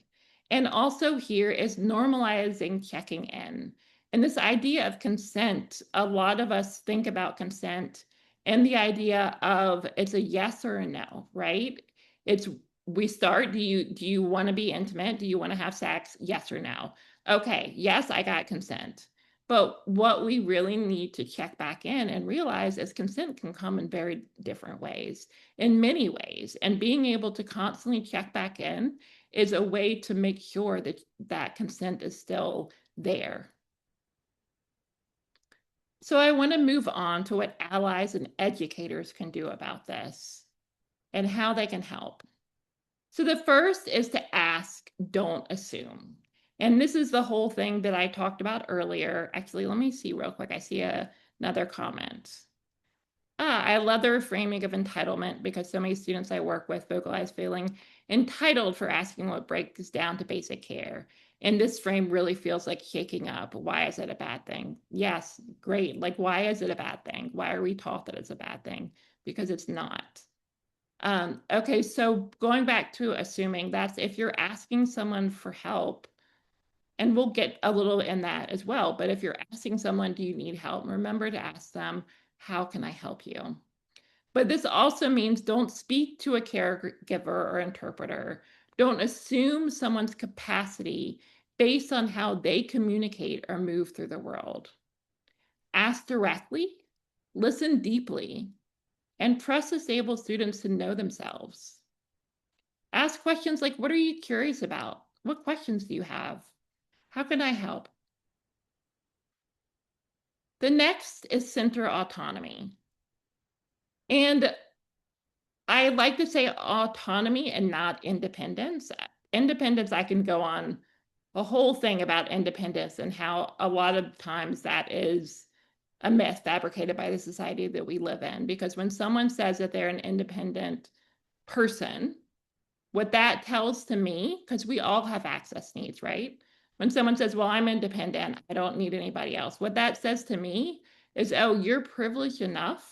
B: And also here is normalizing checking in. And this idea of consent, a lot of us think about consent and the idea of it's a yes or a no, right? It's we start, do you want to be intimate? Do you want to have sex? Yes or no? Okay, yes, I got consent. But what we really need to check back in and realize is consent can come in very different ways, in many ways. And being able to constantly check back in is a way to make sure that that consent is still there. So I want to move on to what allies and educators can do about this and how they can help. So the first is to ask, don't assume. And this is the whole thing that I talked about earlier. Actually, let me see real quick. I see another comment. I love the reframing of entitlement because so many students I work with vocalize feeling entitled for asking what breaks down to basic care. And this frame really feels like shaking up. Why is it a bad thing? Yes, great. Like, why is it a bad thing? Why are we taught that it's a bad thing? Because it's not. Okay, so going back to assuming that's if you're asking someone for help, and we'll get a little in that as well, but if you're asking someone, do you need help? Remember to ask them, how can I help you? But this also means don't speak to a caregiver or interpreter. Don't assume someone's capacity based on how they communicate or move through the world. Ask directly, listen deeply, and trust disabled students to know themselves. Ask questions like, what are you curious about? What questions do you have? How can I help? The next is center autonomy. And I like to say autonomy and not independence. Independence, I can go on a whole thing about independence and how a lot of times that is a myth fabricated by the society that we live in. Because when someone says that they're an independent person, what that tells to me, because we all have access needs, right? When someone says, well, I'm independent, I don't need anybody else, what that says to me is, oh, you're privileged enough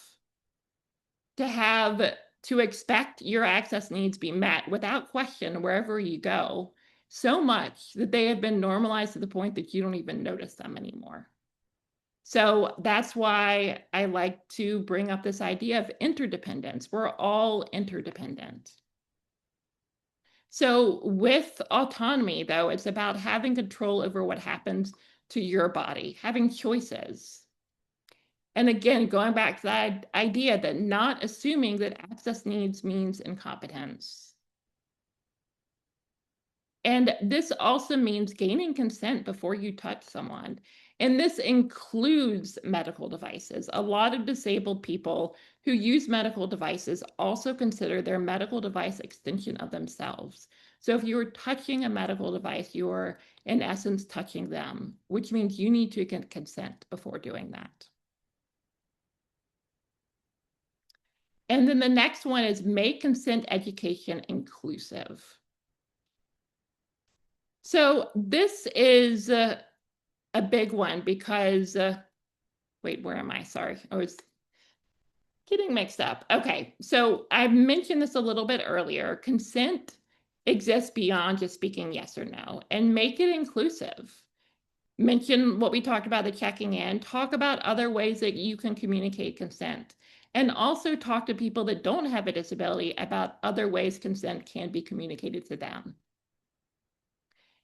B: to have to expect your access needs be met without question wherever you go, so much that they have been normalized to the point that you don't even notice them anymore. So that's why I like to bring up this idea of interdependence. We're all interdependent. So with autonomy, though, it's about having control over what happens to your body, having choices. And again, going back to that idea that not assuming that access needs means incompetence. And this also means gaining consent before you touch someone. And this includes medical devices. A lot of disabled people who use medical devices also consider their medical device extension of themselves. So if you're touching a medical device, you're in essence touching them, which means you need to get consent before doing that. And then the next one is make consent education inclusive. So this is a big one because, wait, where am I? Sorry, I was getting mixed up. Okay, so I mentioned this a little bit earlier. Consent exists beyond just speaking yes or no, and make it inclusive. Mention what we talked about, the checking in, talk about other ways that you can communicate consent, and also talk to people that don't have a disability about other ways consent can be communicated to them.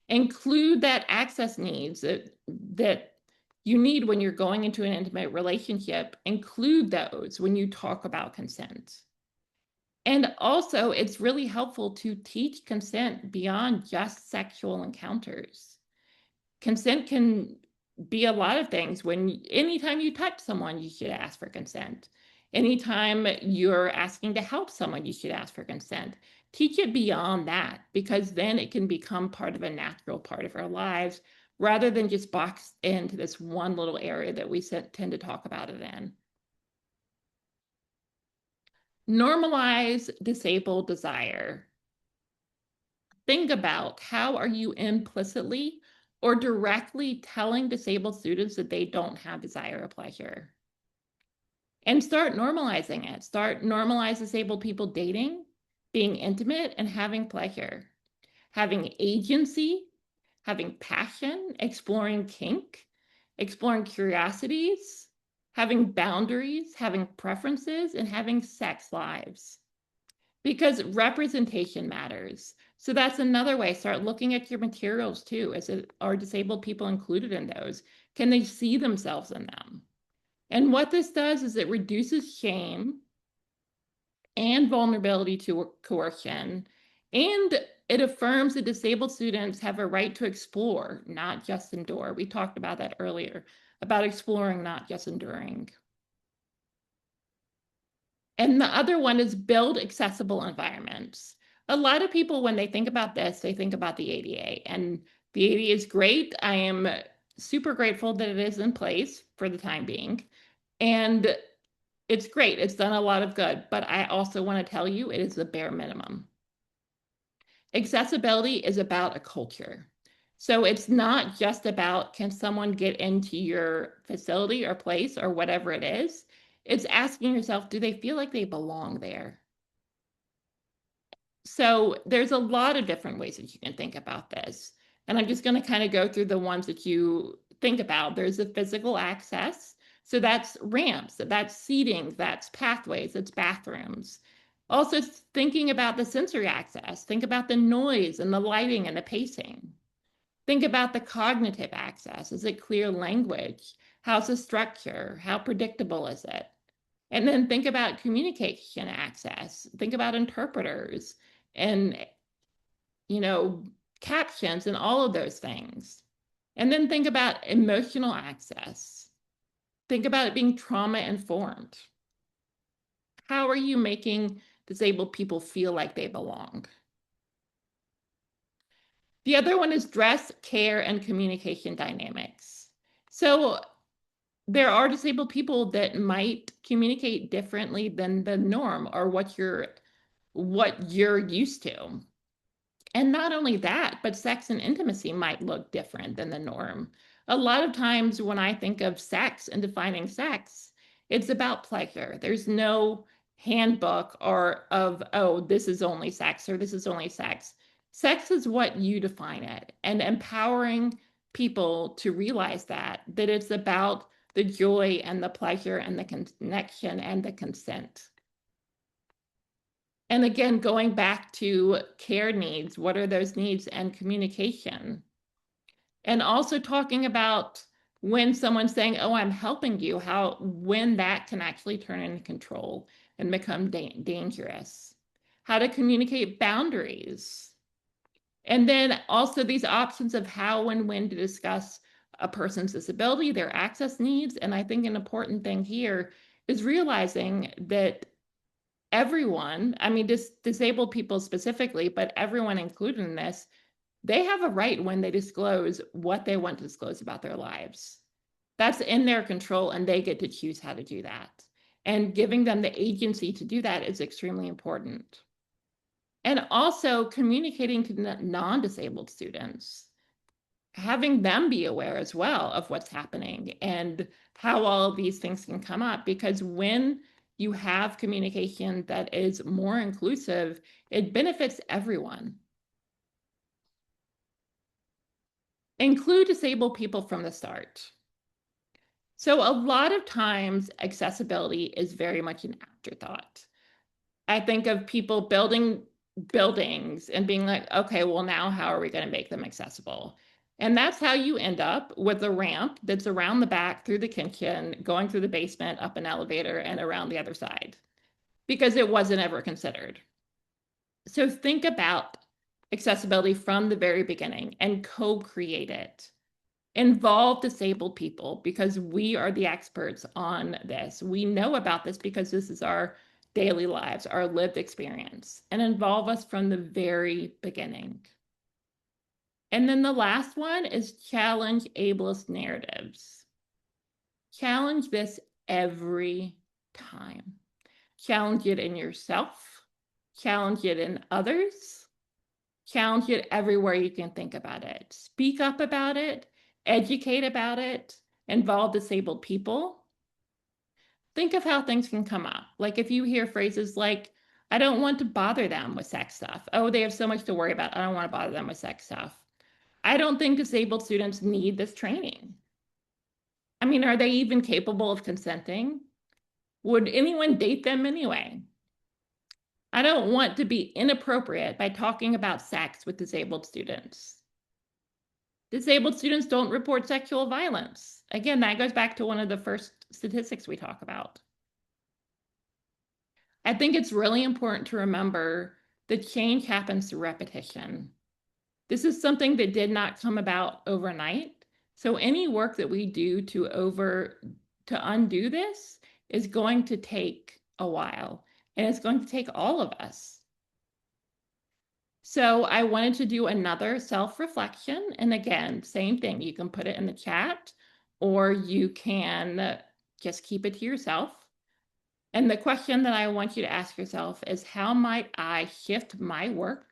B: Include that access needs that you need when you're going into an intimate relationship. Include those when you talk about consent. And also, it's really helpful to teach consent beyond just sexual encounters. Consent can be a lot of things. Anytime you touch someone, you should ask for consent. Anytime you're asking to help someone, you should ask for consent. Teach it beyond that, because then it can become part of a natural part of our lives rather than just boxed into this one little area that we tend to talk about it in. Normalize disabled desire. Think about, how are you implicitly or directly telling disabled students that they don't have desire or pleasure? And start normalizing it. Start normalize disabled people dating, being intimate, and having pleasure, having agency, having passion, exploring kink, exploring curiosities, having boundaries, having preferences, and having sex lives. Because representation matters. So that's another way. Start looking at your materials too. Are disabled people included in those? Can they see themselves in them? And what this does is it reduces shame and vulnerability to coercion, and it affirms that disabled students have a right to explore, not just endure. We talked about that earlier, about exploring, not just enduring. And the other one is build accessible environments. A lot of people, when they think about this, they think about the ADA, and the ADA is great. I am super grateful that it is in place for the time being. And it's great. It's done a lot of good, but I also want to tell you it is the bare minimum. Accessibility is about a culture. So it's not just about, can someone get into your facility or place or whatever it is? It's asking yourself, do they feel like they belong there? So there's a lot of different ways that you can think about this. And I'm just going to kind of go through the ones that you think about. There's the physical access. So that's ramps, that's seating, that's pathways, that's bathrooms. Also thinking about the sensory access. Think about the noise and the lighting and the pacing. Think about the cognitive access. Is it clear language? How's the structure? How predictable is it? And then think about communication access. Think about interpreters and, you know, captions and all of those things. And then think about emotional access. Think about it being trauma informed. How are you making disabled people feel like they belong? The other one is dress, care, and communication dynamics. So there are disabled people that might communicate differently than the norm or what you're what you're used to. And not only that, but sex and intimacy might look different than the norm. A lot of times when I think of sex and defining sex, it's about pleasure. There's no handbook or of, oh, this is only sex or this is only sex. Sex is what you define it, and empowering people to realize that it's about the joy and the pleasure and the connection and the consent. And again, going back to care needs, what are those needs and communication? And also talking about when someone's saying, oh, I'm helping you, how, when that can actually turn into control and become dangerous. How to communicate boundaries. And then also these options of how and when to discuss a person's disability, their access needs. And I think an important thing here is realizing that everyone, I mean, disabled people specifically, but everyone included in this, they have a right when they disclose what they want to disclose about their lives. That's in their control, and they get to choose how to do that. And giving them the agency to do that is extremely important. And also communicating to non-disabled students, having them be aware as well of what's happening and how all of these things can come up. Because when you have communication that is more inclusive, it benefits everyone. Include disabled people from the start. So a lot of times accessibility is very much an afterthought. I think of people building buildings and being like, okay, well, now how are we going to make them accessible? And that's how you end up with a ramp that's around the back through the kitchen, going through the basement, up an elevator, and around the other side, because it wasn't ever considered. So think about accessibility from the very beginning and co-create it. Involve disabled people because we are the experts on this. We know about this because this is our daily lives, our lived experience, and involve us from the very beginning. And then the last one is challenge ableist narratives. Challenge this every time. Challenge it in yourself, challenge it in others, challenge it everywhere you can think about it. Speak up about it, educate about it, involve disabled people. Think of how things can come up. Like if you hear phrases like, I don't want to bother them with sex stuff. Oh, they have so much to worry about. I don't want to bother them with sex stuff. I don't think disabled students need this training. I mean, are they even capable of consenting? Would anyone date them anyway? I don't want to be inappropriate by talking about sex with disabled students. Disabled students don't report sexual violence. Again, that goes back to one of the first statistics we talk about. I think it's really important to remember that change happens through repetition. This is something that did not come about overnight. So any work that we do to undo this is going to take a while, and it's going to take all of us. So I wanted to do another self-reflection. And again, same thing. You can put it in the chat or you can just keep it to yourself. And the question that I want you to ask yourself is, how might I shift my work,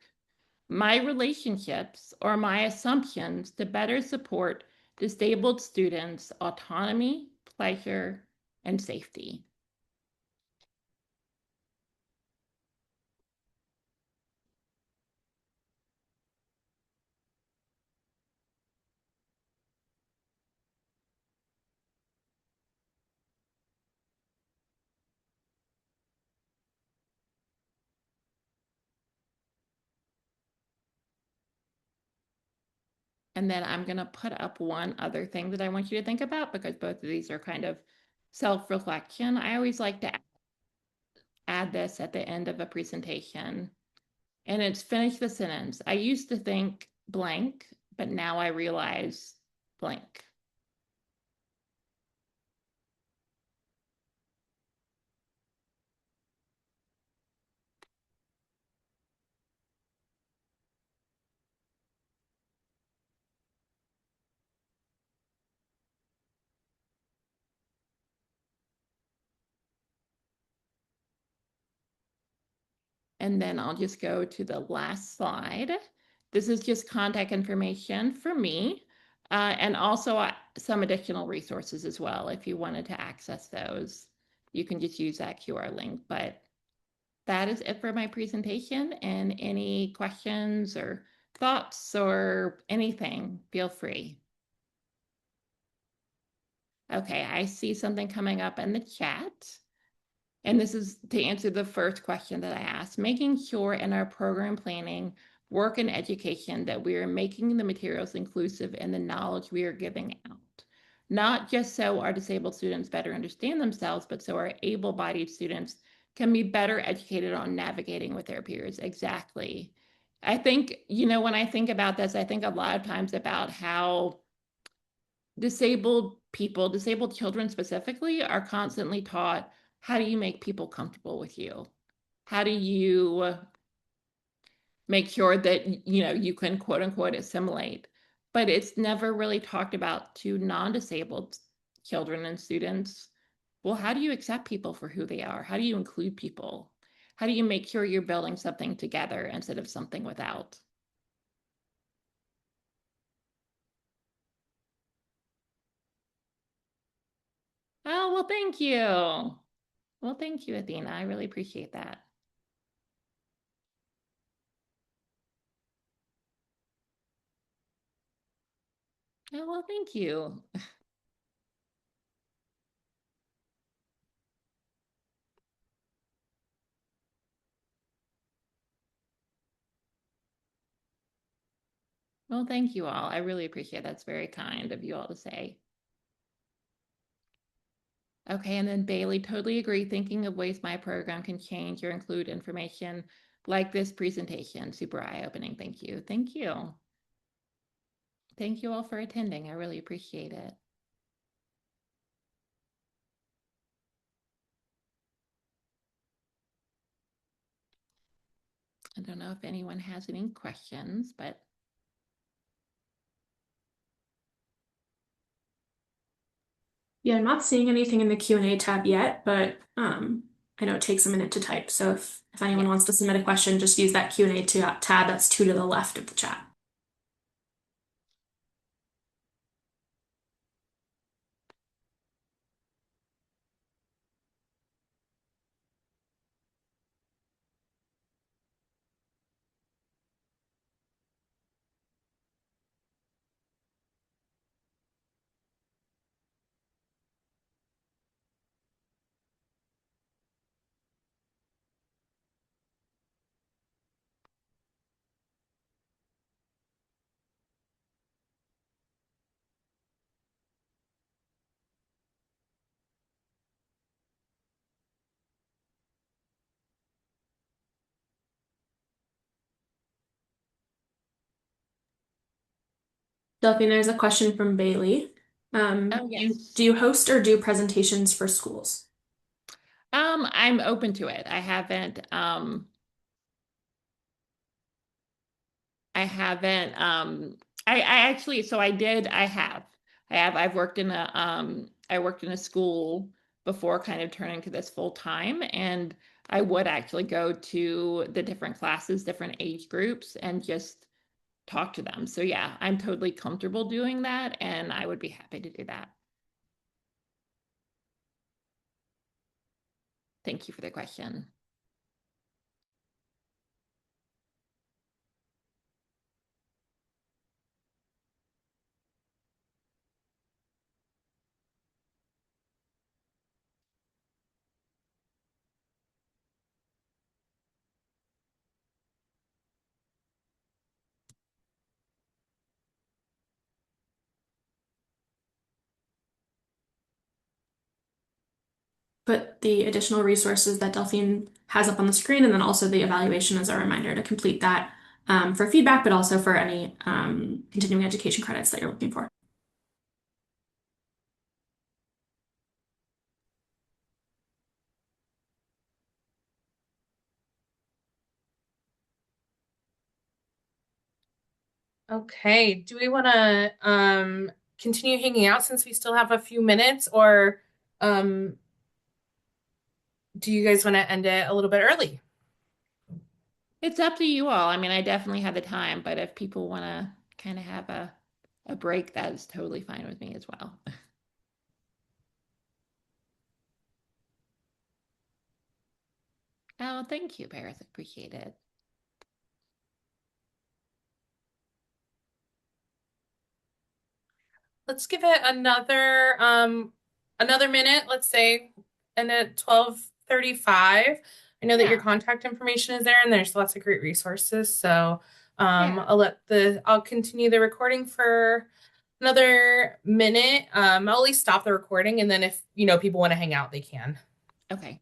B: my relationships, or my assumptions to better support disabled students' autonomy, pleasure, and safety? And then I'm going to put up one other thing that I want you to think about because both of these are kind of self-reflection. I always like to add this at the end of a presentation. And it's finish the sentence. I used to think blank, but now I realize blank. And then I'll just go to the last slide. This is just contact information for me, and also some additional resources as well. If you wanted to access those, you can just use that QR link. But that is it for my presentation. And any questions or thoughts or anything, feel free. Okay, I see something coming up in the chat. And this is to answer the first question that I asked, making sure in our program planning, work and education that we are making the materials inclusive in the knowledge we are giving out. Not just so our disabled students better understand themselves, but so our able-bodied students can be better educated on navigating with their peers. Exactly. I think, when I think about this, I think a lot of times about how disabled people, disabled children specifically, are constantly taught, how do you make people comfortable with you? How do you make sure that you can quote unquote assimilate? But it's never really talked about to non-disabled children and students. Well, how do you accept people for who they are? How do you include people? How do you make sure you're building something together instead of something without? Oh, well, thank you. Well, thank you, Athena. I really appreciate that. Oh, well, thank you. Well, thank you all. I really appreciate it. That's very kind of you all to say. Okay, and then Bailey, totally agree. Thinking of ways my program can change or include information like this presentation. Super eye-opening. Thank you. Thank you. Thank you all for attending. I really appreciate it. I don't know if anyone has any questions, but
A: Yeah, I'm not seeing anything in the Q&A tab yet, but I know it takes a minute to type. So if anyone
B: yes.
A: wants to submit a question, just use that Q&A tab that's two to the left of the chat. Delphine, there's a question from Bailey.
B: Oh,
A: Do
B: yes.
A: you host or do presentations for schools?
B: I'm open to it. I haven't, I actually, so I did, I've worked in I worked in a school before kind of turning to this full time. And I would actually go to the different classes, different age groups, and just talk to them. So yeah, I'm totally comfortable doing that. And I would be happy to do that. Thank you for the question.
A: Put the additional resources that Delphine has up on the screen, and then also the evaluation as a reminder to complete that for feedback, but also for any continuing education credits that you're looking for.
C: Okay, do we want to continue hanging out since we still have a few minutes, or um do you guys want to end it a little bit early?
B: It's up to you all. I mean, I definitely have the time, but if people want to kind of have a break, that is totally fine with me as well. Oh, thank you, Paris. I appreciate it.
C: Let's give it another minute, let's say, and at 12:35. I know that your
B: Yeah,
C: contact information is there and there's lots of great resources. So
B: yeah.
C: I'll continue the recording for another minute. I'll at least stop the recording, and then if people want to hang out, they can.
B: Okay.